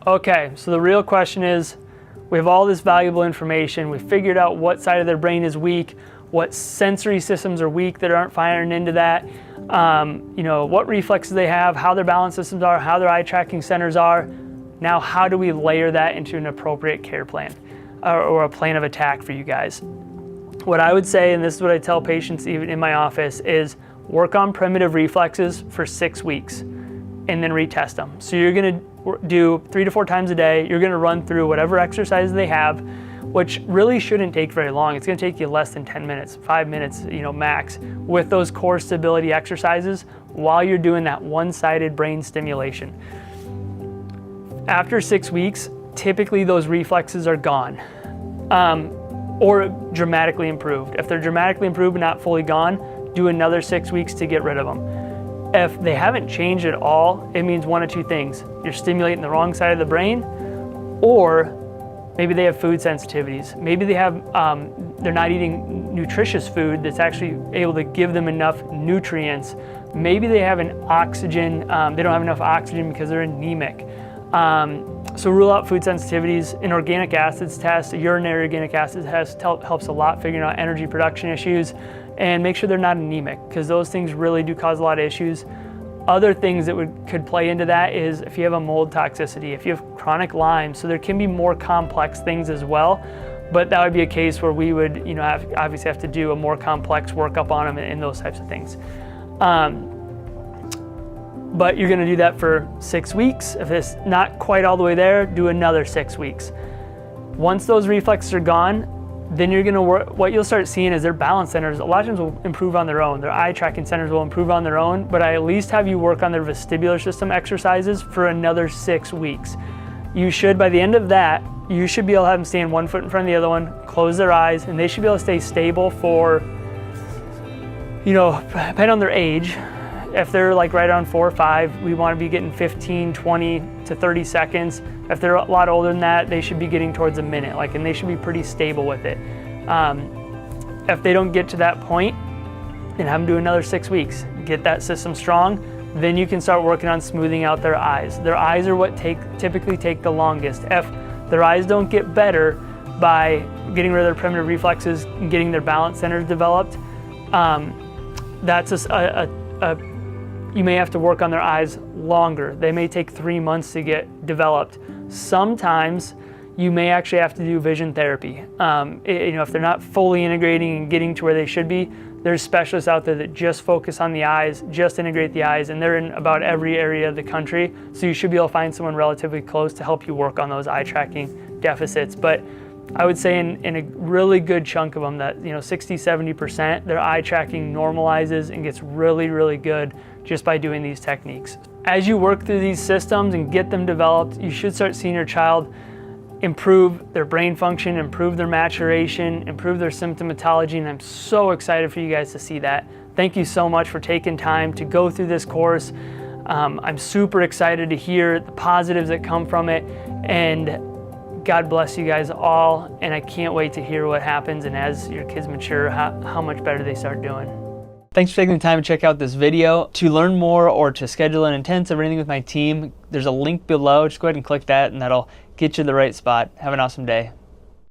Okay, so the real question is, we have all this valuable information. We figured out what side of their brain is weak, what sensory systems are weak that aren't firing into that, what reflexes they have, how their balance systems are, how their eye tracking centers are. Now, how do we layer that into an appropriate care plan or a plan of attack for you guys? What I would say, and this is what I tell patients even in my office, is work on primitive reflexes for 6 weeks and then retest them. So you're gonna do 3 to 4 times a day. You're gonna run through whatever exercises they have, which really shouldn't take very long. It's gonna take you less than 10 minutes, 5 minutes, max, with those core stability exercises while you're doing that one-sided brain stimulation. After 6 weeks, typically those reflexes are gone or dramatically improved. If they're dramatically improved but not fully gone, do another 6 weeks to get rid of them. If they haven't changed at all, it means one of two things. You're stimulating the wrong side of the brain, or maybe they have food sensitivities. Maybe they have, they're not eating nutritious food that's actually able to give them enough nutrients. Maybe they have an oxygen, they don't have enough oxygen because they're anemic. So rule out food sensitivities. An organic acids test, a urinary organic acids test helps a lot figuring out energy production issues, and make sure they're not anemic, because those things really do cause a lot of issues. Other things that could play into that is if you have a mold toxicity, if you have chronic Lyme, so there can be more complex things as well, but that would be a case where we would obviously have to do a more complex workup on them and those types of things. But you're gonna do that for 6 weeks. If it's not quite all the way there, do another 6 weeks. Once those reflexes are gone, then you're gonna work, what you'll start seeing is their balance centers, a lot of times will improve on their own. Their eye tracking centers will improve on their own, but I at least have you work on their vestibular system exercises for another 6 weeks. You should, by the end of that, you should be able to have them stand 1 foot in front of the other one, close their eyes, and they should be able to stay stable for, depending on their age. If they're like right around 4 or 5, we want to be getting 15, 20 to 30 seconds. If they're a lot older than that, they should be getting towards a minute, and they should be pretty stable with it. If they don't get to that point, then have them do another 6 weeks. Get that system strong, then you can start working on smoothing out their eyes. Their eyes are what typically take the longest. If their eyes don't get better by getting rid of their primitive reflexes and getting their balance centers developed, that's you may have to work on their eyes longer. They may take 3 months to get developed. Sometimes you may actually have to do vision therapy. If they're not fully integrating and getting to where they should be, there's specialists out there that just focus on the eyes, just integrate the eyes, and they're in about every area of the country. So you should be able to find someone relatively close to help you work on those eye tracking deficits. But I would say in a really good chunk of them that 60–70%, their eye tracking normalizes and gets really, really good just by doing these techniques. As you work through these systems and get them developed, you should start seeing your child improve their brain function, improve their maturation, improve their symptomatology, and I'm so excited for you guys to see that. Thank you so much for taking time to go through this course. I'm super excited to hear the positives that come from it, and God bless you guys all, and I can't wait to hear what happens and as your kids mature, how much better they start doing. Thanks for taking the time to check out this video. To learn more or to schedule an intensive or anything with my team, there's a link below. Just go ahead and click that and that'll get you to the right spot. Have an awesome day.